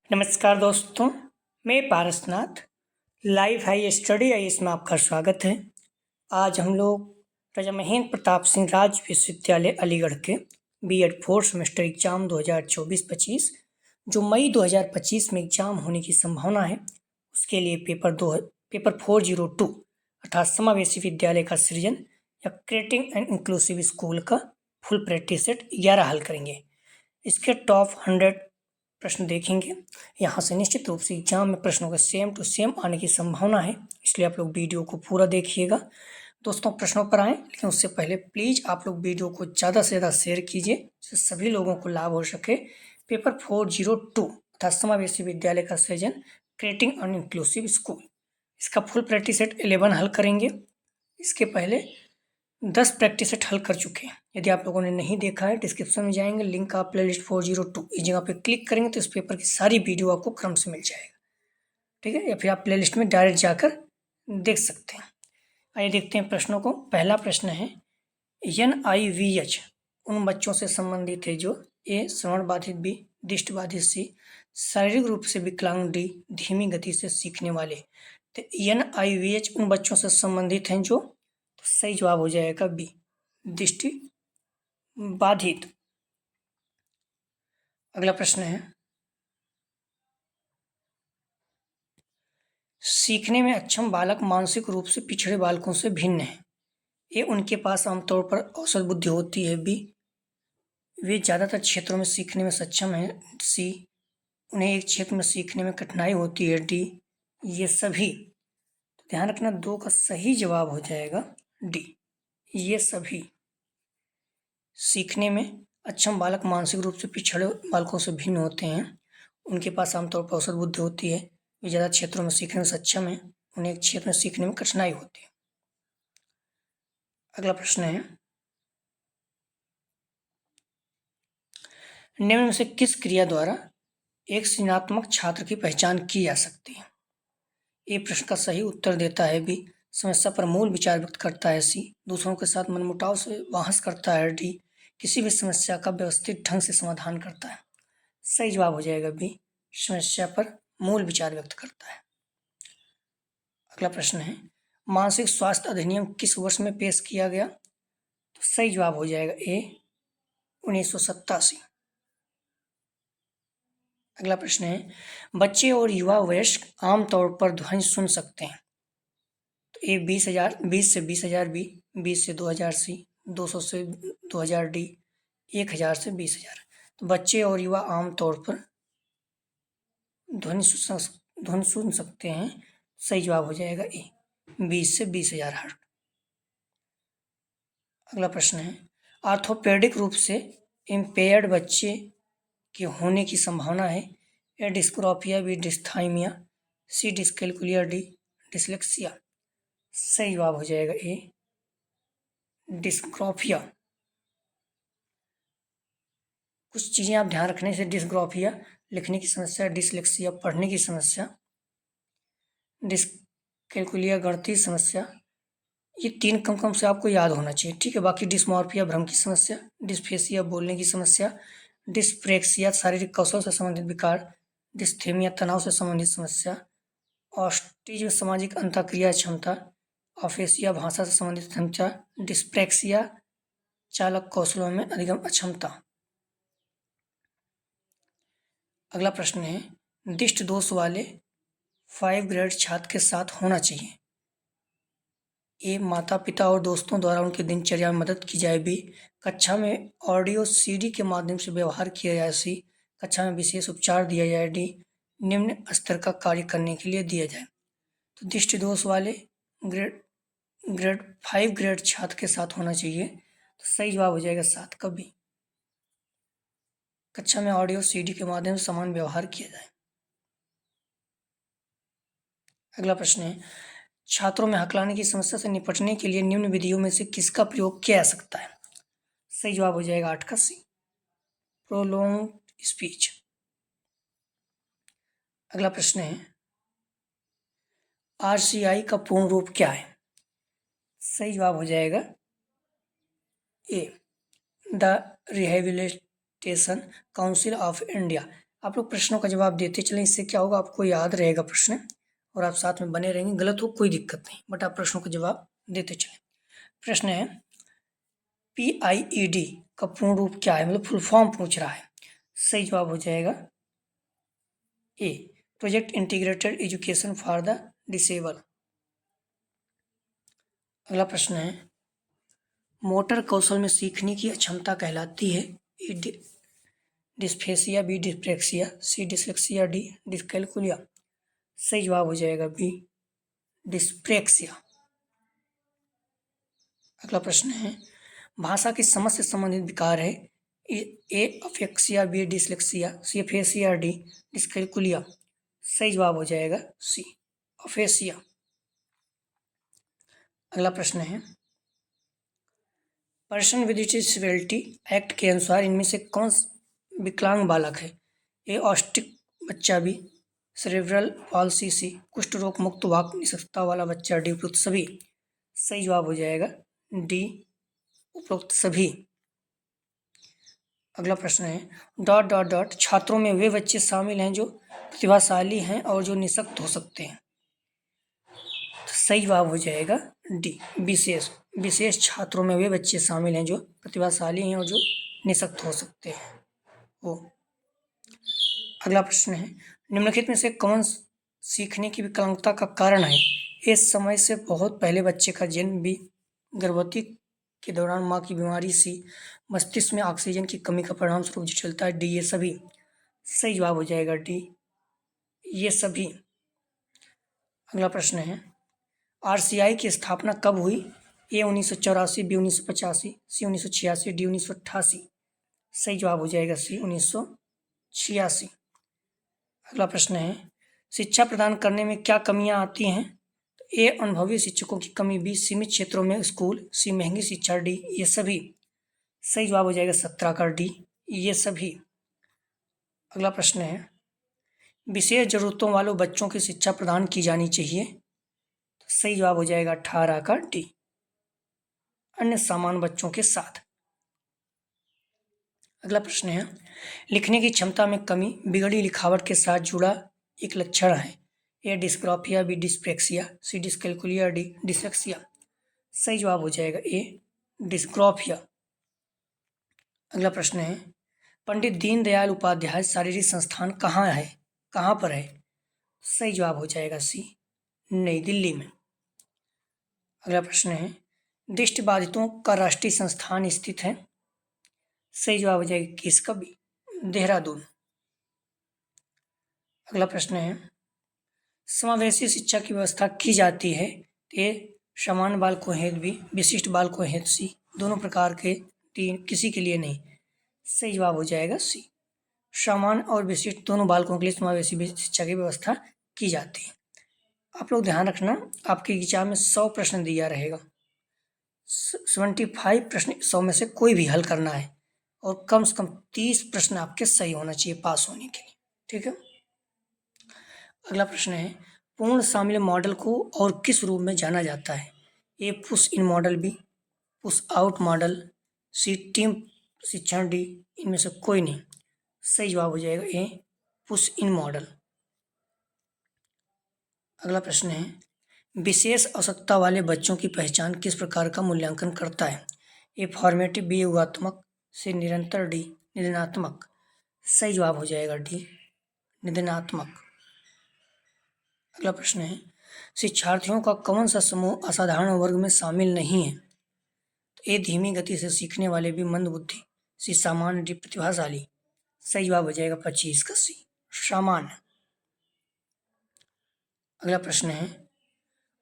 नमस्कार दोस्तों, मैं पारसनाथ लाइव हाई स्टडी आई इसमें आपका स्वागत है। आज हम लोग राजा महेंद्र प्रताप सिंह राज विश्वविद्यालय अलीगढ़ के बीएड फोर्थ सेमेस्टर एग्जाम 2024-25 जो मई 2025 में एग्जाम होने की संभावना है, उसके लिए पेपर 402 अर्थात समावेशी विद्यालय का सृजन या क्रिएटिंग एंड इंक्लूसिव स्कूल का फुल प्रैक्टिस सेट 11 हल करेंगे। इसके टॉप 100 प्रश्न देखेंगे। यहाँ से निश्चित रूप से एग्जाम में प्रश्नों के सेम टू सेम आने की संभावना है, इसलिए आप लोग वीडियो को पूरा देखिएगा। दोस्तों, प्रश्नों पर आएँ, लेकिन उससे पहले प्लीज़ आप लोग वीडियो को ज़्यादा से ज़्यादा शेयर कीजिए, जिससे सभी लोगों को लाभ हो सके। पेपर 402 अर्थात समावेशी विद्यालय का सृजन, क्रिएटिंग एंड इंक्लूसिव स्कूल, इसका फुल प्रैक्टिस सेट 11 हल करेंगे। इसके पहले 10 प्रैक्टिस सेट हल कर चुके हैं। यदि आप लोगों ने नहीं देखा है, डिस्क्रिप्शन में जाएंगे, लिंक आप प्लेलिस्ट 402 इस जगह पे क्लिक करेंगे तो इस पेपर की सारी वीडियो आपको क्रम से मिल जाएगा, ठीक है, या फिर आप प्लेलिस्ट में डायरेक्ट जाकर देख सकते हैं। आइए देखते हैं प्रश्नों को। पहला प्रश्न है, NIVH उन बच्चों से संबंधित है जो ए श्रवण बाधित, बी दृष्टि बाधित, सी शारीरिक रूप से विकलांग, डी धीमी गति से सीखने वाले। तो NIVH उन बच्चों से संबंधित हैं जो, तो सही जवाब हो जाएगा बी दृष्टि बाधित। अगला प्रश्न है, सीखने में अक्षम बालक मानसिक रूप से पिछड़े बालकों से भिन्न है। ए उनके पास आमतौर पर औसत बुद्धि होती है, बी वे ज़्यादातर क्षेत्रों में सीखने में सक्षम हैं, सी उन्हें एक क्षेत्र में सीखने में कठिनाई होती है, डी ये सभी। तो ध्यान रखना, 2 का सही जवाब हो जाएगा डी ये सभी। सीखने में अक्षम बालक मानसिक रूप से पिछड़े बालकों से भिन्न होते हैं, उनके पास आमतौर पर औसत बुद्धि होती है, वे ज़्यादा क्षेत्रों में सीखने में सक्षम हैं, उन्हें एक क्षेत्र में सीखने में कठिनाई होती है। अगला प्रश्न है, निम्न में से किस क्रिया द्वारा एक सृजनात्मक छात्र की पहचान की जा सकती है। ए प्रश्न का सही उत्तर देता है बी समस्या पर मूल विचार व्यक्त करता है, सी दूसरों के साथ मनमुटाव से बहस करता है, डी किसी भी समस्या का व्यवस्थित ढंग से समाधान करता है। सही जवाब हो जाएगा बी समस्या पर मूल विचार व्यक्त करता है। अगला प्रश्न है, मानसिक स्वास्थ्य अधिनियम किस वर्ष में पेश किया गया। तो सही जवाब हो जाएगा ए 1987। अगला प्रश्न है, बच्चे और युवा वयस्क आमतौर पर ध्वनि सुन सकते हैं। तो ए 20 से 20,000, बी 20 से 2,000, सी 200 से 2,000, डी 1,000 से 20,000। तो बच्चे और युवा आमतौर पर ध्वनि सुन सकते हैं। सही जवाब हो जाएगा ए 20 से 20,000 हर्ट्ज। अगला प्रश्न है, ऑर्थोपेडिक रूप से इम्पेयर्ड बच्चे के होने की संभावना है। ए डिस्ग्राफिया, बी डिस्थाइमिया, सी डिस्कैल्कुलिया, डी डिसलेक्सिया। सही जवाब हो जाएगा ए डिस्ग्राफिया। कुछ चीज़ें आप ध्यान रखने से, डिस्ग्राफिया लिखने की समस्या, डिसलेक्सिया पढ़ने की समस्या, डिस्कैल्कुलिया गणितीय समस्या, ये 3 कम कम से आपको याद होना चाहिए, ठीक है। बाकी डिस्मॉर्फिया भ्रम की समस्या, डिस्फेसिया बोलने की समस्या, डिस्प्रेक्सिया शारीरिक कौशल से संबंधित विकार, डिस्थेमिया तनाव से संबंधित समस्या, ऑस्टिज्म सामाजिक अंतःक्रिया क्षमता, अफेसिया भाषा से संबंधित क्षमता, डिस्प्रैक्सिया चालक कौशलों में अधिगम अक्षमता। अगला प्रश्न है, दृष्टि दोष वाले 5 ग्रेड छात्र के साथ होना चाहिए। ए माता पिता और दोस्तों द्वारा उनकी दिनचर्या में मदद की जाए, बी कक्षा में ऑडियो सीडी के माध्यम से व्यवहार किया जाए, सी कक्षा में विशेष उपचार दिया जाए, डी निम्न स्तर का कार्य करने के लिए दिया जाए। तो दृष्टि दोष वाले ग्रेड 5 ग्रेड छात्र के साथ होना चाहिए। तो सही जवाब हो जाएगा 7 का बी कक्षा में ऑडियो सीडी के माध्यम से समान व्यवहार किया जाए। अगला प्रश्न है, छात्रों में हकलाने की समस्या से निपटने के लिए निम्न विधियों में से किसका प्रयोग किया जा सकता है। सही जवाब हो जाएगा 8 का सी प्रोलोंग स्पीच। अगला प्रश्न है, RCI का पूर्ण रूप क्या है। सही जवाब हो जाएगा A the Rehabilitation Council of India. आप लोग प्रश्नों का जवाब देते चलें, इससे क्या होगा, आपको याद रहेगा प्रश्न और आप साथ में बने रहेंगे। गलत हो कोई दिक्कत नहीं, बट आप प्रश्नों का जवाब देते चलें। प्रश्न है PIED का पूर्ण रूप क्या है, मतलब फुल फॉर्म पूछ रहा है। सही जवाब हो जाएगा A, Project Integrated Education for the Disable. अगला प्रश्न है मोटर कौशल में सीखने की अक्षमता कहलाती है। ए डिस्फेसिया, बी डिस्प्रेक्सिया, सी डिसलेक्सिया, डी डिस्कैलकुलिया। सही जवाब हो जाएगा बी डिस्प्रेक्सिया। अगला प्रश्न है भाषा की समझ से संबंधित विकार है। ए अफेक्सिया, बी डिसलेक्सिया, सी अफेसिया, डी डिस्कैलकुलिया। सही जवाब हो जाएगा सी अफेसिया। अगला प्रश्न है पर्सन विद डिसेबिलिटी एक्ट के अनुसार इनमें से कौन विकलांग बालक है। ए ऑस्टिक बच्चा, बी सेरेब्रल पॉल्सी, सी कुष्ठ रोग मुक्त वाक निःसंगता वाला बच्चा, डी उपरोक्त सभी। सही जवाब हो जाएगा डी उपरोक्त सभी। अगला प्रश्न है डॉट डॉट डॉट छात्रों में वे बच्चे शामिल हैं जो प्रतिभाशाली हैं और जो निःशक्त हो सकते हैं। तो सही जवाब हो जाएगा डी विशेष। विशेष छात्रों में वे बच्चे शामिल हैं जो प्रतिभाशाली हैं और जो निःशक्त हो सकते हैं वो। अगला प्रश्न है निम्नलिखित में से कौन सीखने की विकलांगता का कारण है। इस समय से बहुत पहले बच्चे का जन्म, बी गर्भवती के दौरान माँ की बीमारी, सी मस्तिष्क में ऑक्सीजन की कमी का परिणाम स्वरूप जटिलता है, डी ये सभी। सही जवाब हो जाएगा डी ये सभी। अगला प्रश्न है RCI की स्थापना कब हुई। ए 1984, बी 1985, सी 1986, डी 1988। सही जवाब हो जाएगा सी 1986। अगला प्रश्न है शिक्षा प्रदान करने में क्या कमियां आती हैं। ए अनुभवी शिक्षकों की कमी, बी सीमित क्षेत्रों में स्कूल, सी महंगी शिक्षा, डी ये सभी। सही जवाब हो जाएगा 17 का डी ये सभी। अगला प्रश्न है विशेष जरूरतों वालों बच्चों की शिक्षा प्रदान की जानी चाहिए। तो सही जवाब हो जाएगा 18 का डी अन्य सामान्य बच्चों के साथ। अगला प्रश्न है लिखने की क्षमता में कमी बिगड़ी लिखावट के साथ जुड़ा एक लक्षण है। ए डिस्ग्राफिया, बी डिस्प्रेक्सिया, सी डिस्कैलकुलिया, डी डिसलेक्सिया। सही जवाब हो जाएगा ए डिस्ग्राफिया। अगला प्रश्न है पंडित दीनदयाल उपाध्याय शारीरिक संस्थान कहाँ पर है। सही जवाब हो जाएगा सी नई दिल्ली में। अगला प्रश्न है दृष्टिबाधितों का राष्ट्रीय संस्थान स्थित है। सही जवाब हो जाएगा किसका, बी देहरादून। अगला प्रश्न है समावेशी शिक्षा की व्यवस्था की जाती है। ए सामान्य बालकों हेतु, बी विशिष्ट बालकों हेतु, सी दोनों प्रकार के, तीन किसी के लिए नहीं। सही जवाब हो जाएगा सी सामान्य और विशिष्ट दोनों बालकों के लिए समावेशी शिक्षा की व्यवस्था की जाती है। आप लोग ध्यान रखना आपके एग्जाम में 100 प्रश्न दिया रहेगा, 75 प्रश्न 100 में से कोई भी हल करना है और कम से कम 30 प्रश्न आपके सही होना चाहिए पास होने के लिए, ठीक है। अगला प्रश्न है पूर्ण शामिल मॉडल को और किस रूप में जाना जाता है। A push in model, B push out model, C team शिक्षण, डी इनमें से कोई नहीं। सही जवाब हो जाएगा ए पुश इन मॉडल। अगला प्रश्न है विशेष आवश्यकता वाले बच्चों की पहचान किस प्रकार का मूल्यांकन करता है। ए फॉर्मेटिव, बी योगात्मक, सी निरंतर, डी निदानात्मक। सही जवाब हो जाएगा डी निदानात्मक। अगला प्रश्न है शिक्षार्थियों का कौन सा समूह असाधारण वर्ग में शामिल नहीं है। तो ए धीमी गति से सीखने वाले, भी मंद बुद्धि, सी सामान्य, डी प्रतिभाशाली। सही जवाब हो जाएगा 25 का सी सामान्य। अगला प्रश्न है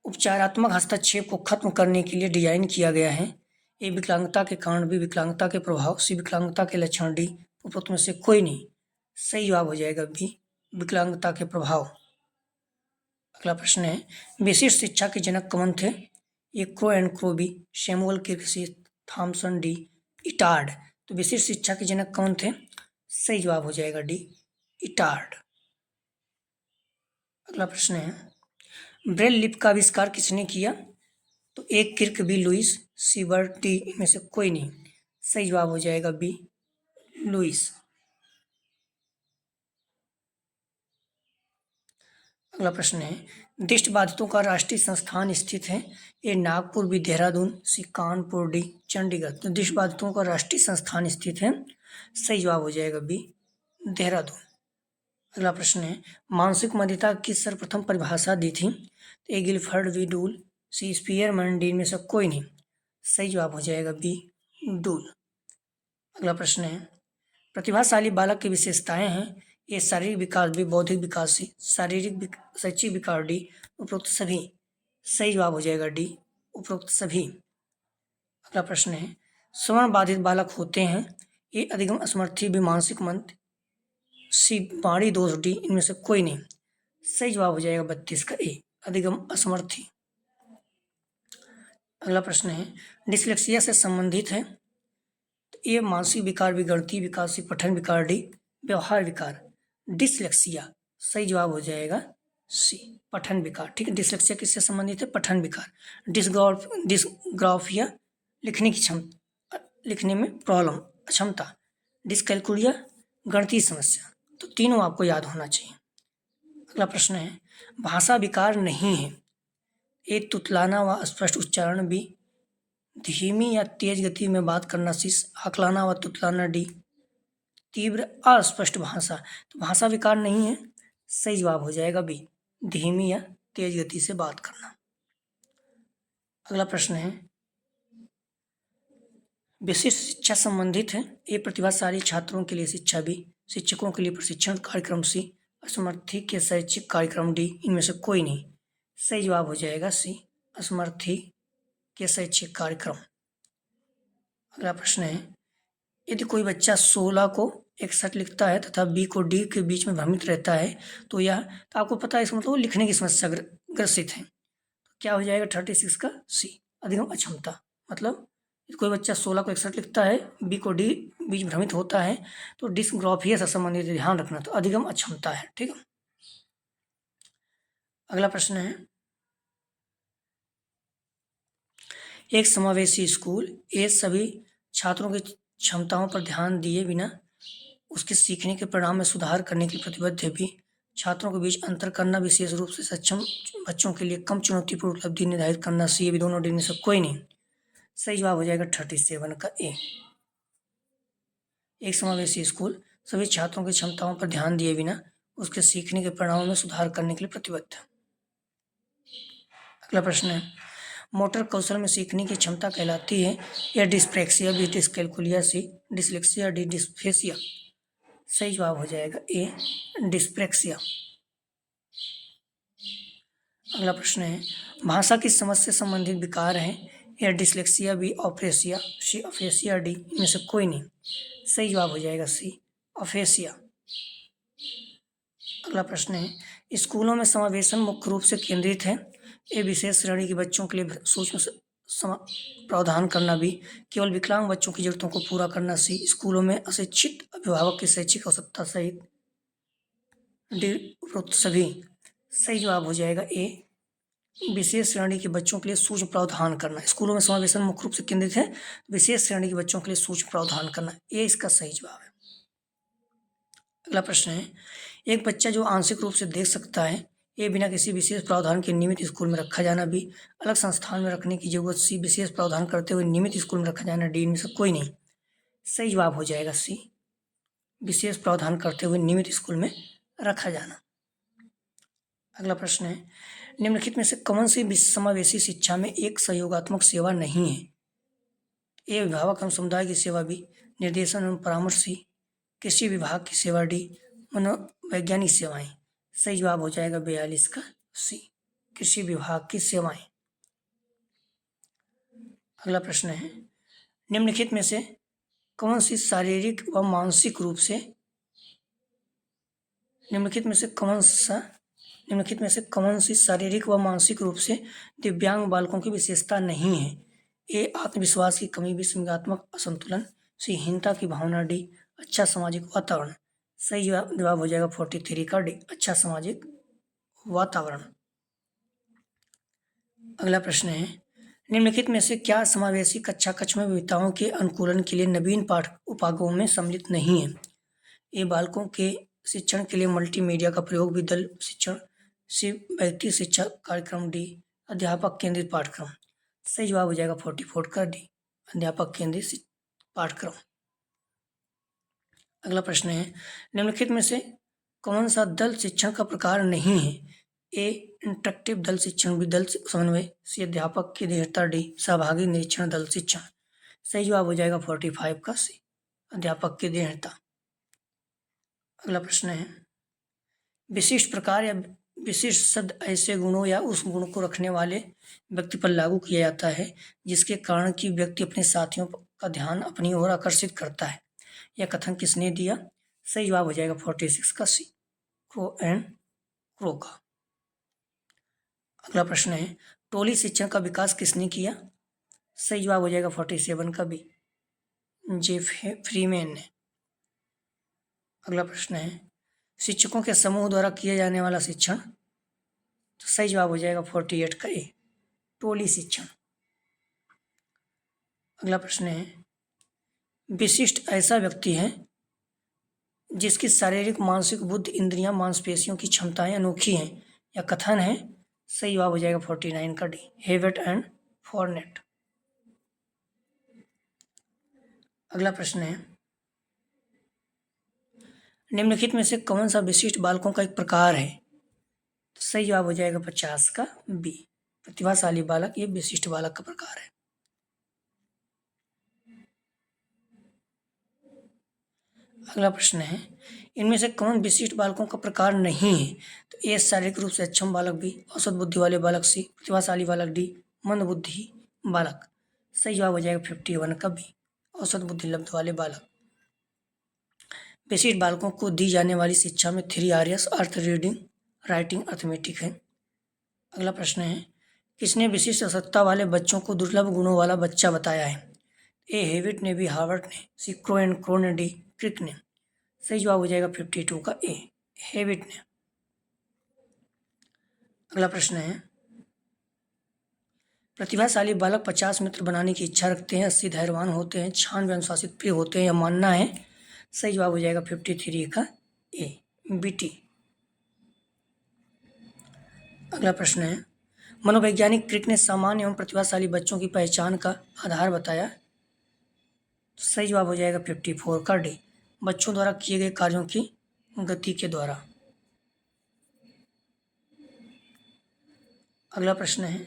उपचारात्मक हस्तक्षेप को खत्म करने के लिए डिजाइन किया गया है। ए विकलांगता के कारण, बी विकलांगता के प्रभाव, सी विकलांगता के लक्षण, डी उपरोक्त में से कोई नहीं। सही जवाब हो जाएगा बी विकलांगता के प्रभाव। अगला प्रश्न है विशिष्ट शिक्षा के जनक कौन थे। A Crow and Crow, B Samuel Kirk C, Thomson, D Itard. तो विशिष्ट शिक्षा के जनक कौन थे। सही जवाब हो जाएगा डी इटार्ड। अगला प्रश्न है ब्रेल लिप का आविष्कार किसने किया। तो ए किर्क, बी लुइस, सी बर्ट, डी इनमें से कोई नहीं। सही जवाब हो जाएगा बी लुइस। अगला प्रश्न है, दृष्टिबाधितों का राष्ट्रीय संस्थान स्थित है? ए नागपुर, बी देहरादून, सी कानपुर, डी चंडीगढ़। तो दृष्टिबाधितों का राष्ट्रीय संस्थान स्थित है, सही जवाब हो जाएगा बी देहरादून। अगला प्रश्न है, मानसिक मंदता की सर्वप्रथम परिभाषा दी थी? ए गिलफर्ड, बी डूल, सी स्पीयरमैन, डी में से कोई नहीं। सही जवाब हो जाएगा बी डूल। अगला प्रश्न है, प्रतिभाशाली बालक की विशेषताएं हैं? ए शारीरिक विकास, बी बौद्धिक विकास, सी शारीरिक शैक्षिक विकास, डी उपरोक्त सभी। सही जवाब हो जाएगा डी उपरोक्त सभी। अगला प्रश्न है, श्रवण बाधित बालक होते हैं? ए अधिगम असमर्थी, बी मानसिक मंद, सी बाणी दोष, डी इनमें से कोई नहीं। सही जवाब हो जाएगा 32 का ए अधिगम असमर्थी। अगला प्रश्न है, डिसलेक्सिया से संबंधित है? ये मानसिक विकार, भी गणितीय विकार, सी पठन विकार, डी व्यवहार विकार। डिसलेक्सिया सही जवाब हो जाएगा सी पठन विकार। ठीक है, डिसलेक्सिया किससे संबंधित है? पठन विकार। डिसग्राफिया लिखने की क्षमता, लिखने में प्रॉब्लम, अक्षमता। डिसकैलकुलिया गणितीय समस्या। तो तीनों आपको याद होना चाहिए। अगला प्रश्न है, भाषा विकार नहीं है? ए तुतलाना व अस्पष्ट उच्चारण, बी धीमी या तेज गति में बात करना, सी हकलाना व तुतलाना, डी तीव्र अस्पष्ट भाषा। तो भाषा विकार नहीं है, सही जवाब हो जाएगा बी धीमी या तेज गति से बात करना। अगला प्रश्न है, विशिष्ट शिक्षा संबंधित है? ए प्रतिभाशाली छात्रों के लिए शिक्षा, बी शिक्षकों के लिए प्रशिक्षण कार्यक्रम, सी असमर्थी के शैक्षिक कार्यक्रम, डी इनमें से कोई नहीं। सही जवाब हो जाएगा सी असमर्थी के शैक्षिक कार्यक्रम। अगला प्रश्न है, यदि कोई बच्चा 16 को 61 लिखता है तथा बी को डी के बीच में भ्रमित रहता है तो यह, तो आपको पता है इसका मतलब लिखने की समस्या ग्रसित है। तो क्या हो जाएगा 36 का सी अधिगम अक्षमता। मतलब यदि कोई बच्चा 16 को 61 लिखता है, बी को डी बीच भ्रमित होता है, तो डिस्ग्राफिया से संबंधित ध्यान रखना, तो अधिगम अक्षमता है। ठीक है। अगला प्रश्न है, एक समावेशी स्कूल ये सभी छात्रों की क्षमताओं पर ध्यान दिए बिना उसके सीखने के परिणाम में सुधार करने के लिए प्रतिबद्ध है, भी छात्रों के बीच अंतर करना, विशेष रूप से सक्षम बच्चों के लिए कम चुनौतीपूर्ण उपलब्धि निर्धारित करना, सी भी दोनों डी में से कोई नहीं। सही जवाब हो जाएगा 37 का ए। एक समावेशी स्कूल सभी छात्रों की क्षमताओं पर ध्यान दिए बिना उसके सीखने के परिणामों में सुधार करने के लिए प्रतिबद्ध है। अगला प्रश्न है, मोटर कौशल में सीखने की क्षमता कहलाती है? या डिस्प्रैक्सिया, बी डिस्कैलकुलिया, सी डिसलेक्सिया, डी डिस्फेसिया। सही जवाब हो जाएगा ए डिस्प्रैक्सिया। अगला प्रश्न है, भाषा की समझ से संबंधित विकार है? या डिसलेक्सिया, बी ऑफेसिया, सी अफेसिया, डी इनमें से कोई नहीं। सही जवाब हो जाएगा सी अफेसिया। अगला प्रश्न है, स्कूलों में समावेशन मुख्य रूप से केंद्रित है? ए विशेष श्रेणी के बच्चों के लिए सूक्ष्म प्रावधान करना, भी केवल विकलांग बच्चों की जरूरतों को पूरा करना, सी स्कूलों में अशिक्षित अभिभावक की शैक्षिक आवश्यकता सहित, डी उपरोक्त सभी। सही जवाब हो जाएगा ए विशेष श्रेणी के बच्चों के लिए सूक्ष्म प्रावधान करना। स्कूलों में समावेशन मुख्य रूप से केंद्रित है, विशेष श्रेणी के बच्चों के लिए सूक्ष्म प्रावधान करना, ये इसका सही जवाब है। अगला प्रश्न है, एक बच्चा जो आंशिक रूप से देख सकता है, ये बिना किसी विशेष प्रावधान के नियमित स्कूल में रखा जाना, भी अलग संस्थान में रखने की जरूरत, सी विशेष प्रावधान करते हुए नियमित स्कूल में रखा जाना, डी इनमें से कोई नहीं। सही जवाब हो जाएगा सी विशेष प्रावधान करते हुए नियमित स्कूल में रखा जाना। अगला प्रश्न है, निम्नलिखित में से कौन सी समावेशी शिक्षा में एक सहयोगात्मक सेवा नहीं है? ए अभिभावक एवं समुदाय की सेवा, बी निर्देशन एवं परामर्श, सी कृषि विभाग की सेवा, डी मनोवैज्ञानिक सेवाएं। सही जवाब हो जाएगा 42 का सी कृषि विभाग की सेवाएं। अगला प्रश्न है, निम्नलिखित में से कौन सी शारीरिक व मानसिक रूप से निम्नलिखित में से कौन सी शारीरिक व मानसिक रूप से दिव्यांग बालकों की विशेषता नहीं है? ए आत्मविश्वास की कमी, बी संज्ञानात्मक असंतुलन, सी हीनता की भावना, डी अच्छा सामाजिक वातावरण। सही जवाब हो जाएगा 43 का डी अच्छा सामाजिक वातावरण। अगला प्रश्न है, निम्नलिखित में से क्या समावेशी कक्षा कक्ष में विविधताओं के अनुकूलन के लिए नवीन पाठ उपागमों में सम्मिलित नहीं है? ए बालकों के शिक्षण के लिए मल्टीमीडिया का प्रयोग, भी दल शिक्षण सी व्यक्ति शिक्षा कार्यक्रम, डी अध्यापक केंद्रित पाठ्यक्रम। सही जवाब हो जाएगा 44 का डी अध्यापक केंद्रित पाठ्यक्रम। अगला प्रश्न है, निम्नलिखित में से कौन सा दल शिक्षण का प्रकार नहीं है? ए इंटरेक्टिव दल शिक्षण, बी दल समन्वय, सी अध्यापक की दृढ़ता, डी सहभागी निरीक्षण दल शिक्षण। सही जवाब हो जाएगा 45 का सी अध्यापक की दृढ़ता। अगला प्रश्न है, विशिष्ट प्रकार या विशिष्ट शब्द ऐसे गुणों या उस गुण को रखने वाले व्यक्ति पर लागू किया जाता है जिसके कारण कि व्यक्ति अपने साथियों का ध्यान अपनी ओर आकर्षित करता है। यह कथन किसने दिया? सही जवाब हो जाएगा 46 का सी क्रो एंड क्रो का। अगला प्रश्न है, टोली शिक्षण का विकास किसने किया? सही जवाब हो जाएगा 47 का बी जे फ्रीमैन ने। अगला प्रश्न है, शिक्षकों के समूह द्वारा किया जाने वाला शिक्षण। तो सही जवाब हो जाएगा 48 का ए टोली शिक्षण। अगला प्रश्न है, विशिष्ट ऐसा व्यक्ति है जिसकी शारीरिक, मानसिक, बुद्धि, इंद्रियां, मांसपेशियों की क्षमताएं अनोखी हैं। यह कथन है। सही जवाब हो जाएगा 49 का डी हेवेट एंड फॉर्नेट। अगला प्रश्न है, निम्नलिखित में से कौन सा विशिष्ट बालकों का एक प्रकार है? तो सही जवाब हो जाएगा 50 का बी प्रतिभाशाली बालक। ये विशिष्ट बालक का प्रकार है। अगला प्रश्न है, इनमें से कौन विशिष्ट बालकों का प्रकार नहीं है? तो ए शारीरिक रूप से अक्षम बालक, बी औसत बुद्धि वाले बालक, सी प्रतिभाशाली बालक, डी मंद बुद्धि बालक। सही जवाब हो जाएगा 51 का बी औसत बुद्धि लब्ध वाले बालक। विशिष्ट बालकों को दी जाने वाली शिक्षा में 3 आर्यस अर्थ, रीडिंग, राइटिंग, अर्थमेटिक है। अगला प्रश्न है, किसने विशिष्ट आवश्यकता वाले बच्चों को दुर्लभ गुणों वाला बच्चा बताया है? ए हेविट ने, बी हार्वर्ड ने, सी क्रो एंड क्रो ने, डी क्रिक ने। सही जवाब हो जाएगा 52 का ए हेविट ने। अगला प्रश्न है, प्रतिभाशाली बालक 50 मित्र बनाने की इच्छा रखते हैं, 80 धैर्यवान होते हैं, 96 अनुशासित प्रिय होते हैं, यह मानना है। सही जवाब हो जाएगा 53 का ए बीटी। अगला प्रश्न है, मनोवैज्ञानिक क्रिक ने सामान्य एवं प्रतिभाशाली बच्चों की पहचान का आधार बताया। तो सही जवाब हो जाएगा 54 का डी बच्चों द्वारा किए गए कार्यों की गति के द्वारा। अगला प्रश्न है,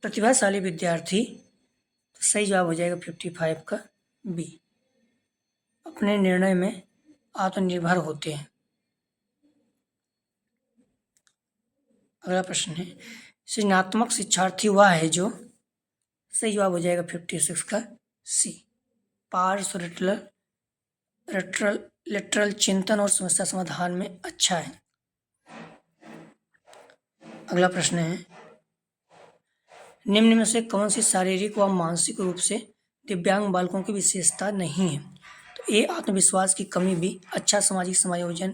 प्रतिभाशाली विद्यार्थी। तो सही जवाब हो जाएगा 55 का बी अपने निर्णय में आत्मनिर्भर होते हैं। अगला प्रश्न है, सृजनात्मक शिक्षार्थी वह है जो। सही जवाब हो जाएगा 56 का सी पार्श्व लेटरल चिंतन और समस्या समाधान में अच्छा है। अगला प्रश्न है, निम्न में से कौन सी शारीरिक व मानसिक रूप से दिव्यांग बालकों की विशेषता नहीं है? तो ए आत्मविश्वास की कमी, बी अच्छा सामाजिक समायोजन,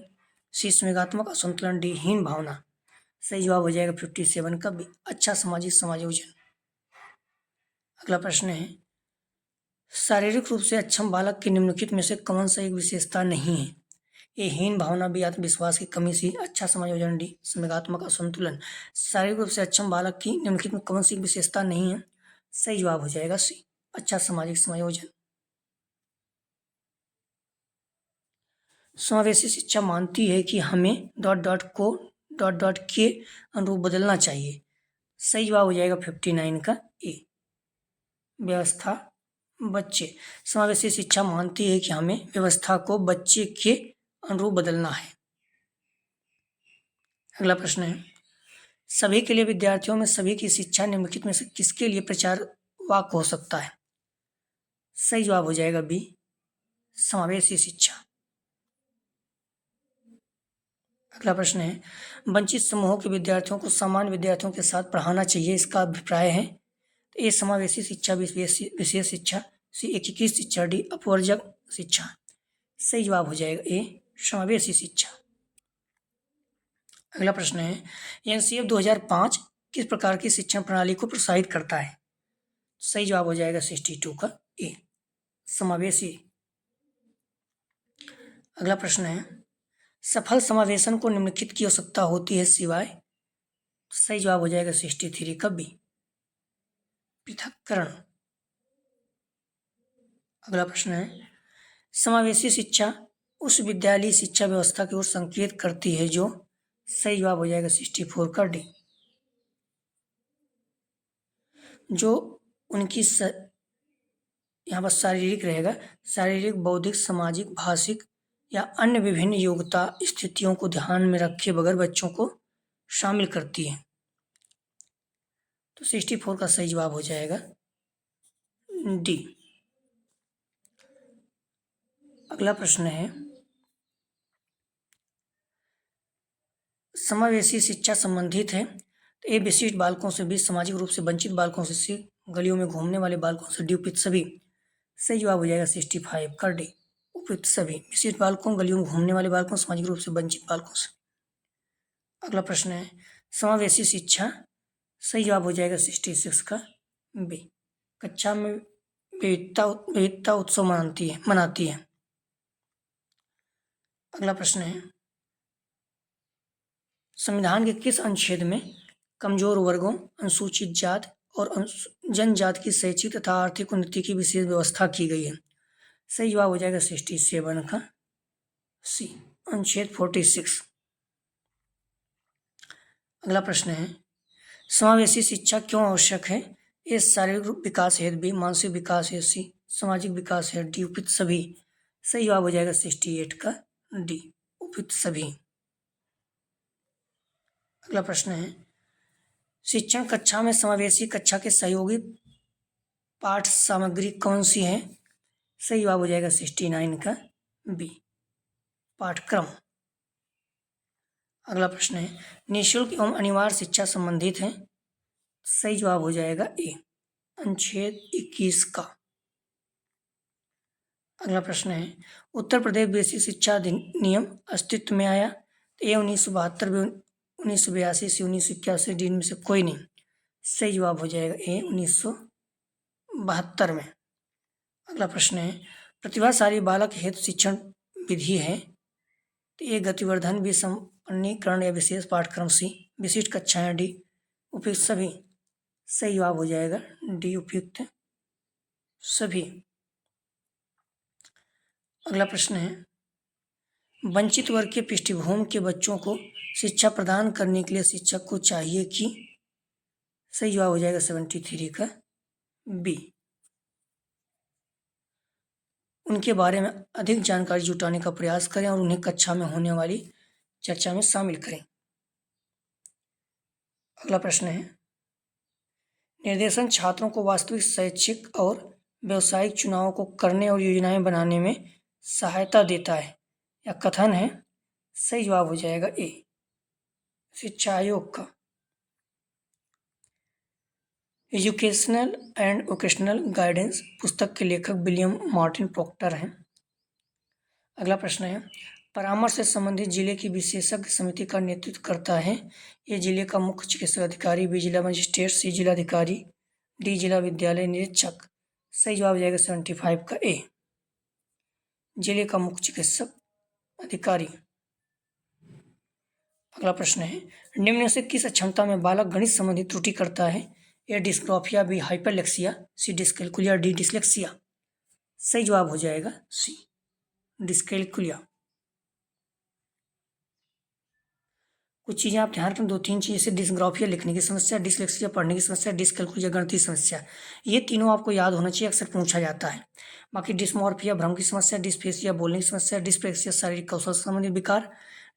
सी संवेगात्मक असंतुलन, डी हीन भावना। सही जवाब हो जाएगा 57 का बी अच्छा सामाजिक समायोजन। अगला प्रश्न है, शारीरिक रूप से अक्षम बालक की निम्नलिखित में से कौन सा एक विशेषता नहीं है? ए हीन भावना, बी आत्मविश्वास की कमी, सी अच्छा समायोजन, डी संवेगात्मक असंतुलन। शारीरिक रूप से अक्षम बालक की निम्नलिखित में कौन सी विशेषता नहीं है? सही जवाब हो जाएगा सी अच्छा सामाजिक समायोजन। समावेशी शिक्षा मानती है कि हमें dot dot co dot dot के अनुरूप बदलना चाहिए। सही जवाब हो जाएगा 59 का ए व्यवस्था बच्चे। समावेशी शिक्षा मानती है कि हमें व्यवस्था को बच्चे के अनुरूप बदलना है। अगला प्रश्न है, सभी के लिए विद्यार्थियों में सभी की शिक्षा निम्नलिखित में से किसके लिए प्रचार वाक्य हो सकता है? सही जवाब हो जाएगा बी समावेशी शिक्षा। अगला प्रश्न है, वंचित समूहों के विद्यार्थियों को सामान्य विद्यार्थियों के साथ पढ़ाना चाहिए, इसका अभिप्राय है। ए समावेशी शिक्षा, विशेष शिक्षा, सी एकीकृत शिक्षा, डी अपवर्जक शिक्षा। सही जवाब हो जाएगा ए समावेशी शिक्षा। अगला प्रश्न है, एनसीएफ 2005 किस प्रकार की शिक्षण प्रणाली को प्रोत्साहित करता है? सही जवाब हो जाएगा 62 का ए समावेशी। अगला प्रश्न है, सफल समावेशन को निम्नलिखित की आवश्यकता होती है सिवाय, सही जवाब हो जाएगा 63 का बी, पृथक्करण। अगला प्रश्न है, समावेशी शिक्षा उस विद्यालयी शिक्षा व्यवस्था की ओर संकेत करती है जो, सही जवाब हो जाएगा 64 का डी, जो उनकी यहाँ पर शारीरिक रहेगा, शारीरिक, बौद्धिक, सामाजिक, भाषिक या अन्य विभिन्न योग्यता स्थितियों को ध्यान में रखे बगैर बच्चों को शामिल करती है। तो 64 का सही जवाब हो जाएगा डी। अगला प्रश्न है, समावेशी शिक्षा संबंधित है तो ए विशिष्ट बालकों से बी, सामाजिक रूप से वंचित बालकों से सी, गलियों में घूमने वाले बालकों से डी, उपयुक्त सभी। सही जवाब हो जाएगा 65 का डी, उपयुक्त सभी, विशिष्ट बालकों, गलियों में घूमने वाले बालकों, सामाजिक रूप से वंचित बालकों से। अगला प्रश्न है, समावेशी शिक्षा, सही जवाब हो जाएगा 66 का बी, कक्षा में विविधता उत्सव मनाती है। अगला प्रश्न है, संविधान के किस अनुच्छेद में कमजोर वर्गों, अनुसूचित जाति और जनजाति की शैक्षिक तथा आर्थिक उन्नति की विशेष व्यवस्था की गई है? सही जवाब हो जाएगा 67 का सी, अनुच्छेद 46। अगला प्रश्न है, समावेशी शिक्षा क्यों आवश्यक है? ए शारीरिक विकास हेतु, बी मानसिक विकास हेतु, सी सामाजिक विकास हेतु, डी उपयुक्त सभी। सही जवाब हो जाएगा 68 का डी, उपयुक्त सभी। अगला प्रश्न है, शिक्षण कक्षा में समावेशी कक्षा के सहयोगी पाठ सामग्री कौन सी है? सही जवाब हो जाएगा 69 का बी, पाठ्यक्रम। अगला प्रश्न है, निःशुल्क एवं अनिवार्य शिक्षा संबंधित है? सही जवाब हो जाएगा ए, अनुच्छेद 21 का। अगला प्रश्न है, उत्तर प्रदेश बेसिक शिक्षा अधिनियम अस्तित्व में आया? ए 1972, 1982 से 1981, डी में से कोई नहीं। सही जवाब हो जाएगा ए 1972 में। अगला प्रश्न है, प्रतिभाशाली बालक हेतु शिक्षण विधि है? तो ए गतिवर्धन, बी संपन्नीकरण या विशेष पाठ्यक्रम, सी विशिष्ट कक्षाएं, डी उपयुक्त सभी। सही जवाब हो जाएगा डी, उपयुक्त सभी। अगला प्रश्न है, वंचित वर्ग के पृष्ठभूमि के बच्चों को शिक्षा प्रदान करने के लिए शिक्षक को चाहिए कि? सही जवाब हो जाएगा 73 का बी, उनके बारे में अधिक जानकारी जुटाने का प्रयास करें और उन्हें कक्षा में होने वाली चर्चा में शामिल करें। अगला प्रश्न है, निर्देशन छात्रों को वास्तविक शैक्षिक और व्यावसायिक चुनावों को करने और योजनाएं बनाने में सहायता देता है या कथन है? सही जवाब हो जाएगा ए, शिक्षा आयोग का। एजुकेशनल एंड वोकेशनल गाइडेंस पुस्तक के लेखक विलियम मार्टिन प्रोक्टर हैं। अगला प्रश्न है, परामर्श से संबंधित जिले की विशेषज्ञ समिति का नेतृत्व करता है? ये जिले का मुख्य चिकित्सा अधिकारी, बी जिला मजिस्ट्रेट, सी जिला अधिकारी, डी जिला विद्यालय निरीक्षक। सही जवाब हो जाएगा 75 का ए, जिले का मुख्य चिकित्सक अधिकारी। अगला प्रश्न है, निम्न से किस अक्षमता में बालक गणित संबंधी त्रुटि करता है? ए डिस्ग्राफिया, बी हाइपरलेक्सिया, सी डिस्कैल्कुलिया, डी डिसलेक्सिया। सही जवाब हो जाएगा सी, डिस्कैल्कुलिया। कुछ चीज़ें आप ध्यान रखें, 2-3 चीज़, जैसे डिस्ग्राफिया लिखने की समस्या, डिसलेक्सिया पढ़ने की समस्या, डिस्कैल्कुलिया गणितीय समस्या, ये तीनों आपको याद होना चाहिए, अक्सर पूछा जाता है। बाकी डिस्मॉर्फिया भ्रम की समस्या, डिस्फेसिया बोलने की समस्या, डिस्प्रेक्सिया शारीरिक कौशल से संबंधित विकार,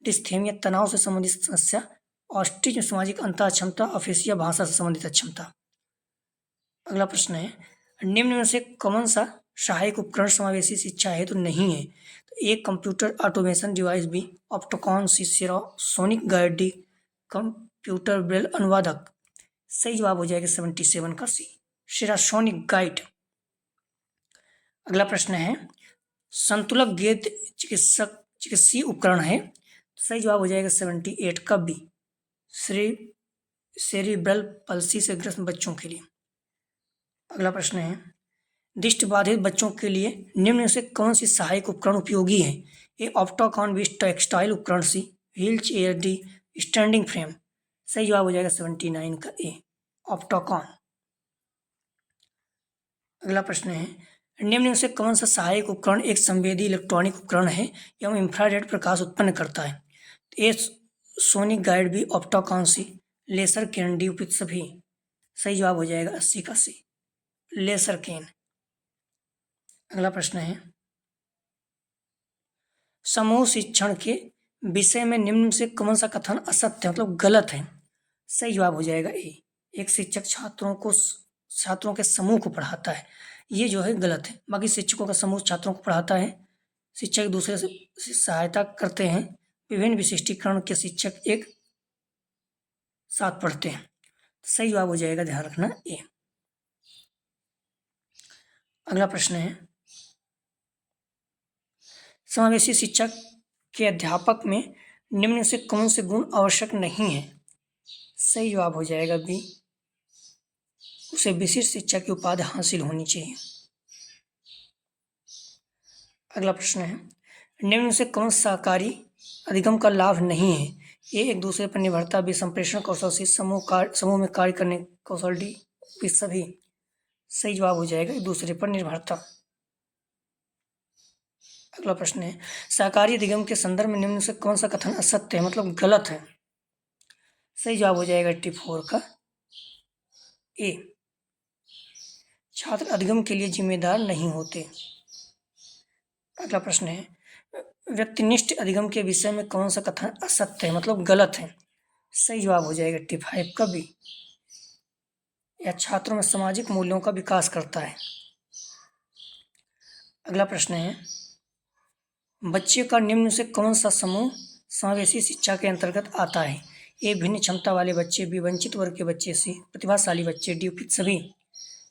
डिस्थेमिया तनाव से संबंधित समस्या, ऑटिज्म सामाजिक अंतः अक्षमता, अफेसिया भाषा से संबंधित अक्षमता। अगला प्रश्न है, निम्न में से कौन सा सहायक उपकरण समावेशी शिक्षा हेतु नहीं है? तो एक कंप्यूटर ऑटोमेशन डिवाइस, बी ऑप्टोकॉन, सी सेरासोनिक गाइड, डी कंप्यूटर ब्रेल अनुवादक। सही जवाब हो जाएगा 77 का सी, सेरासोनिक गाइड। अगला प्रश्न है, संतुलक गेंद चिकित्सीय उपकरण है? सही जवाब हो जाएगा 78 का बी, सेरिब्रल पल्सी से ग्रस्त बच्चों के लिए। अगला प्रश्न है, दृष्टिबाधित बच्चों के लिए निम्न से कौन सी सहायक उपकरण उपयोगी है? ए ऑप्टोकॉन बी टेक्सटाइल उपकरण, C wheel chair, D standing frame. सही जवाब हो जाएगा 79 का ए, ऑप्टोकॉन। अगला प्रश्न है, निम्न से कौन सा सहायक उपकरण एक संवेदी इलेक्ट्रॉनिक उपकरण है एवं इंफ्रारेड प्रकाश उत्पन्न करता है? ए सोनिक गाइड, बी ऑप्टोकॉन, सी लेसर किरण, डी उपयुक्त सभी। सही जवाब हो जाएगा 80 का सी, लेसर किरण। अगला प्रश्न है, समूह शिक्षण के विषय में निम्न से कौन सा कथन असत्य मतलब गलत है? सही जवाब हो जाएगा ए, एक शिक्षक छात्रों के समूह को पढ़ाता है, ये जो है गलत है। बाकी शिक्षकों का समूह छात्रों को पढ़ाता है, शिक्षक एक दूसरे से सहायता करते हैं, विभिन्न विशिष्टीकरण के शिक्षक एक साथ पढ़ते हैं। सही जवाब हो जाएगा, ध्यान रखना, ए। अगला प्रश्न है, समावेशी शिक्षा के अध्यापक में निम्न से कौन से गुण आवश्यक नहीं है? सही जवाब हो जाएगा बी, उसे विशिष्ट शिक्षा की उपाधि हासिल होनी चाहिए। अगला प्रश्न है, निम्न से कौन सहकारी अधिगम का लाभ नहीं है? ए एक दूसरे पर निर्भरता, बी संप्रेषण कौशल, सी समूह में कार्य करने कौशल, डी बी सभी। सही जवाब हो जाएगा एक दूसरे पर निर्भरता। अगला प्रश्न है, सहकारी अधिगम के संदर्भ में निम्न से कौन सा कथन असत्य है मतलब गलत है? सही जवाब हो जाएगा 84 का ए, छात्र अधिगम के लिए जिम्मेदार नहीं होते। अगला प्रश्न है, व्यक्तिनिष्ठ अधिगम के विषय में कौन सा कथन असत्य है मतलब गलत है? सही जवाब हो जाएगा 85 का बी, यह छात्रों में सामाजिक मूल्यों का विकास करता है। अगला प्रश्न है, बच्चे का निम्न से कौन सा समूह समावेशी शिक्षा के अंतर्गत आता है? ए भिन्न क्षमता वाले बच्चे, बी वंचित वर्ग के बच्चे, सी प्रतिभाशाली बच्चे, डी उपयुक्त सभी।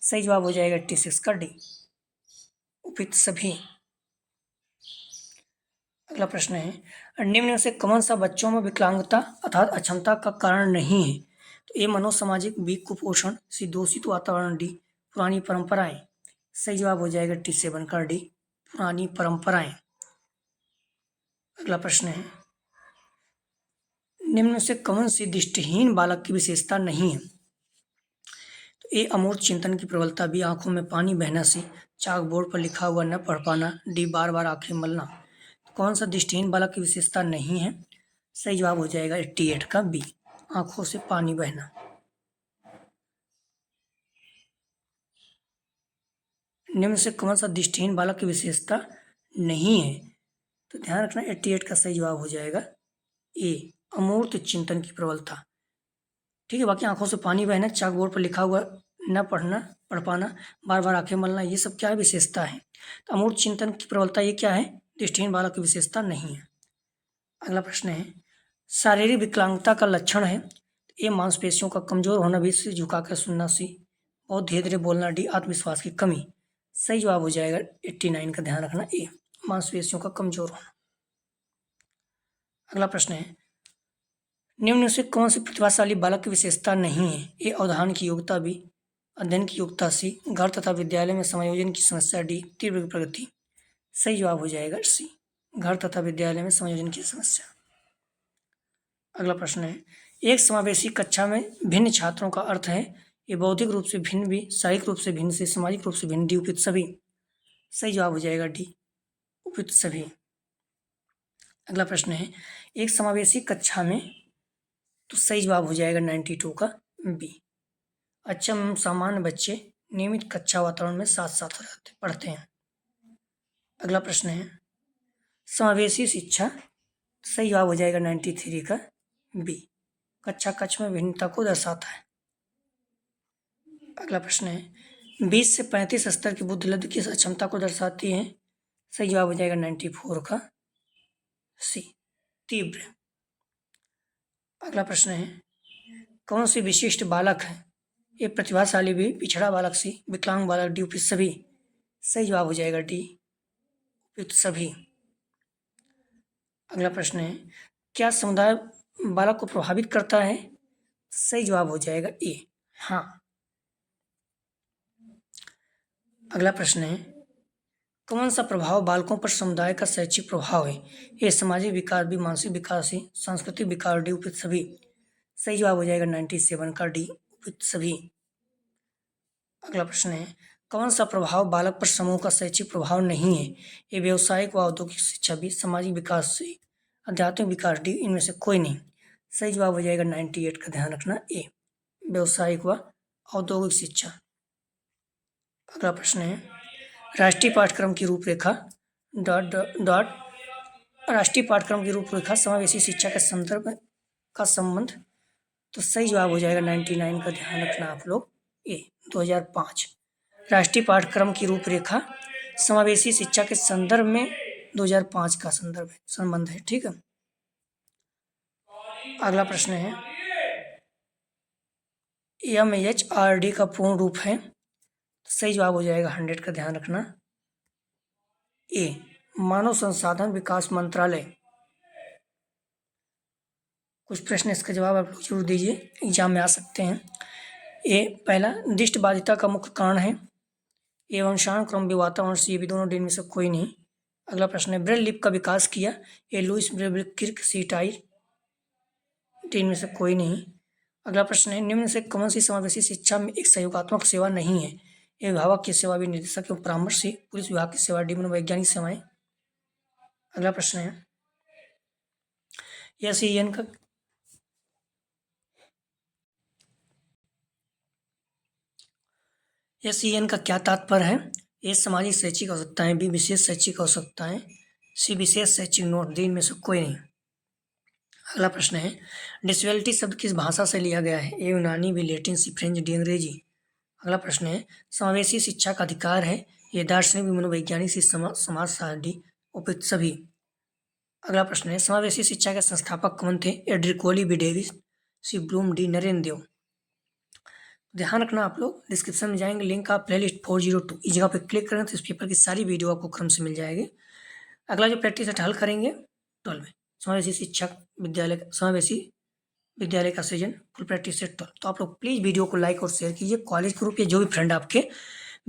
सही जवाब हो जाएगा 86 का डी, उपयुक्त सभी। अगला प्रश्न है, निम्न से कौन सा बच्चों में विकलांगता अर्थात अक्षमता का कारण नहीं है? तो ए मनोसामाजिक, बी कुपोषण, सी दूषित वातावरण, डी पुरानी परंपराएं। सही जवाब हो जाएगा 87 का डी, पुरानी परंपराएं। अगला प्रश्न है, निम्न से कौन सी दृष्टिहीन बालक की विशेषता नहीं है? तो ए अमूर्त चिंतन की प्रबलता, बी आंखों में पानी बहना, सी चाक बोर्ड पर लिखा हुआ न पढ़ पाना, डी बार बार आंखें मलना। तो कौन सा दृष्टिहीन बालक की विशेषता नहीं है? सही जवाब हो जाएगा 88 का बी, आंखों से पानी बहना। निम्न से कौन सा दृष्टिहीन बालक की विशेषता नहीं है? तो ध्यान रखना 88 का सही जवाब हो जाएगा ए, अमूर्त चिंतन की प्रबलता। ठीक है, बाकी आंखों से पानी बहना, चाक बोर्ड पर लिखा हुआ न पढ़ पाना, बार बार आंखें मलना, ये सब क्या है विशेषता है। तो अमूर्त चिंतन की प्रबलता ये क्या है? दृष्टिहीन बालक की विशेषता नहीं है। अगला प्रश्न है, शारीरिक विकलांगता का लक्षण है? ए मांसपेशियों का कमजोर होना, बी सिर झुकाकर सुनना, सी बहुत धीरे धीरे बोलना, डी आत्मविश्वास की कमी। सही जवाब हो जाएगा 89 का, ध्यान रखना, ए मांसपेशियों का कमजोर होना। अगला प्रश्न है, निम्न से कौन सी प्रतिभाशाली बालक की विशेषता नहीं है? ए अवधान की योग्यता, बी अध्ययन की योग्यता, सी घर तथा विद्यालय में समायोजन की समस्या, डी तीव्र प्रगति। सही जवाब हो जाएगा सी, घर तथा विद्यालय में समायोजन की समस्या। अगला प्रश्न है, एक समावेशी कक्षा में भिन्न छात्रों का अर्थ है ये बौद्धिक रूप से भिन्न, भी शारीरिक रूप से भिन्न, से सामाजिक रूप से भिन्न, डी उपयुक्त सभी। सही जवाब हो जाएगा डी, उपयुक्त सभी। अगला प्रश्न है, एक समावेशी कक्षा में, तो सही जवाब हो जाएगा 92 का बी, अच्छा सामान्य बच्चे नियमित कक्षा वातावरण में साथ साथ पढ़ते हैं। अगला प्रश्न है, समावेशी शिक्षा, सही जवाब हो जाएगा 93 का बी, कक्षा कक्ष में भिन्नता को दर्शाता है। अगला प्रश्न है, 20 से 35 स्तर की बुद्धिलब्धि किस अक्षमता को दर्शाती है? सही जवाब हो जाएगा 94 का सी, तीव्र। अगला प्रश्न है, कौन सी विशिष्ट बालक है? ए प्रतिभाशाली, भी पिछड़ा बालक, सी विकलांग बालक, डी उपयुक्त सभी। सही जवाब हो जाएगा डी, उपयुक्त सभी। अगला प्रश्न है, क्या समुदाय बालक को प्रभावित करता है? सही जवाब हो जाएगा ए, हाँ। अगला प्रश्न है, कौन सा प्रभाव बालकों पर समुदाय का शैक्षिक प्रभाव है? ए सामाजिक विकास, बी मानसिक विकास, सी सांस्कृतिक विकास, डी उपयुक्त सभी। सही जवाब हो जाएगा 97 का डी उपयुक्त सभी। अगला प्रश्न है, कौन सा प्रभाव बालक पर समूह का शैक्षिक प्रभाव नहीं है? ये व्यावसायिक व औद्योगिक शिक्षा, बी सामाजिक विकास, सी आध्यात्मिक विकास, डी इनमें से कोई नहीं। सही जवाब हो जाएगा 98 का, ध्यान रखना ए व्यावसायिक व औद्योगिक शिक्षा। अगला प्रश्न है, राष्ट्रीय पाठ्यक्रम की रूपरेखा डॉट डॉट राष्ट्रीय पाठ्यक्रम की रूपरेखा समावेशी शिक्षा के संदर्भ का संबंध। तो सही जवाब हो जाएगा 99 का, ध्यान रखना आप लोग ए 2005। राष्ट्रीय पाठ्यक्रम की रूपरेखा समावेशी शिक्षा के संदर्भ में 2005 का संबंध है। ठीक है। अगला प्रश्न है, MHRD का पूर्ण रूप है? सही जवाब हो जाएगा 100 का, ध्यान रखना ए मानव संसाधन विकास मंत्रालय। कुछ प्रश्न इसका जवाब आप लोग जरूर दीजिए, एग्जाम में आ सकते हैं। ए पहला, दृष्टिबाधिता का मुख्य कारण है? ए वंशाणु क्रम बी वातावरण, सी भी दोनों, डी में से कोई नहीं। अगला प्रश्न है, ब्रेल लिपि का विकास किया? ए लुईस ब्रेल किर्क, सी टाई, डी में से कोई नहीं। अगला प्रश्न है, निम्न से कौन सी समावेशी शिक्षा में एक सहयोगात्मक सेवा नहीं है? ए अभिभावक की सेवा, बी निदेशक एवं परामर्श, सी पुलिस विभाग की सेवा, डी मनोवैज्ञानिक सेवाएं। अगला प्रश्न है, SEN का क्या तात्पर्य है? ए सामाजिक शैक्षिक आवश्यकताएं, बी विशेष शैक्षिक आवश्यकताएं, सी विशेष शैक्षिक नोट, डी इनमें से कोई नहीं। अगला प्रश्न है, डिसेबिलिटी शब्द किस भाषा से लिया गया है? ए यूनानी, बी लैटिन, सी फ्रेंच, डी अंग्रेजी। अगला प्रश्न है, समावेशी शिक्षा का अधिकार है? ये दार्शनिक, बी मनोवैज्ञानिक, सी समाजशास्त्र, डी उपयुक्त सभी। अगला प्रश्न है, समावेशी शिक्षा के संस्थापक कौन थे? ए ड्रिकोली, बी डेविस, सी ब्लूम, डी नरेंद्र देव। ध्यान रखना आप लोग, डिस्क्रिप्शन में जाएंगे लिंक, आप प्लेलिस्ट 402 इस जगह पे क्लिक करें तो इस पेपर की सारी वीडियो आपको क्रम से मिल जाएगी। अगला जो प्रैक्टिस है हल करेंगे 12 में, समावेशी शिक्षक समावेशी विद्यालय का सृजन, फुल प्रैक्टिस सेट 12। तो आप लोग प्लीज़ वीडियो को लाइक और शेयर कीजिए। कॉलेज ग्रुप या जो भी फ्रेंड आपके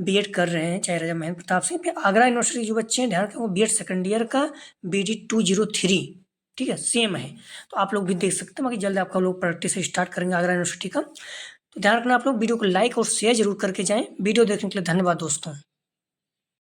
बीएड कर रहे हैं, चाहे राजा महेंद्र प्रताप सिंह, फिर आगरा यूनिवर्सिटी जो बच्चे हैं, ध्यान रखें वो बीएड सेकंड ईयर का BD 203, ठीक है, सेम है, तो आप लोग भी देख सकते हैं। बाकी जल्द आपका लोग प्रैक्टिस स्टार्ट करेंगे आगरा यूनिवर्सिटी का। तो ध्यान रखना आप लोग वीडियो को लाइक और शेयर जरूर करके जाएं। वीडियो देखने के लिए धन्यवाद दोस्तों।